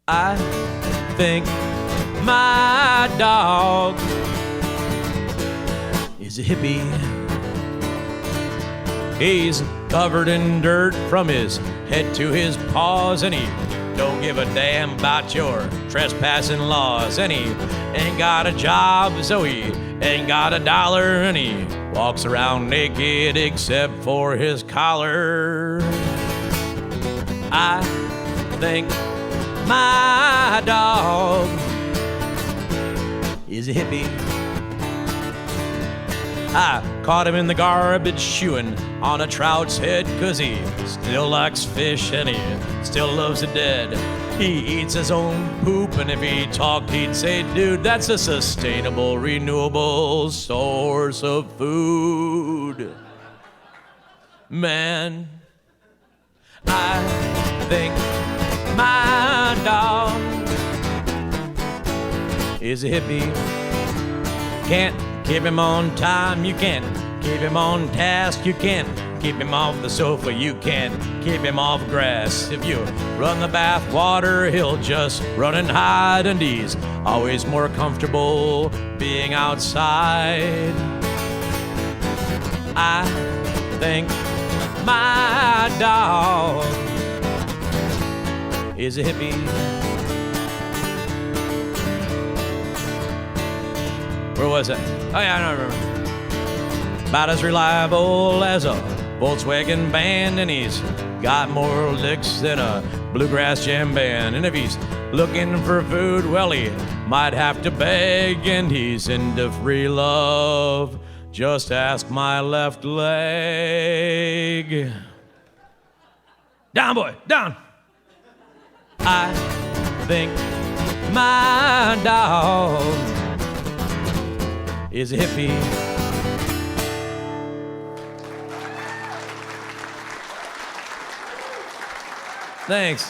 I think my dog is a hippie. He's covered in dirt from his head to his paws, and he don't give a damn about your trespassing laws. And he ain't got a job, so he ain't got a dollar, and he walks around naked except for his collar. I think my dog is a hippie. I caught him in the garbage chewing on a trout's head, 'cause he still likes fish and he still loves it dead. He eats his own poop, and if he talked, he'd say, dude, that's a sustainable, renewable source of food. Man, I think my dog is a hippie. Can't keep him on time, you can't keep him on task, you can't keep him off the sofa, you can't keep him off grass. If you run the bath water, he'll just run and hide, and he's always more comfortable being outside. I think my dog is a hippie. Where was I? Oh yeah, I don't remember. About as reliable as a Volkswagen band, and he's got more licks than a bluegrass jam band. And if he's looking for food, well, he might have to beg, and he's into free love. Just ask my left leg. Down, boy, down. I think my dog is a hippie. Thanks.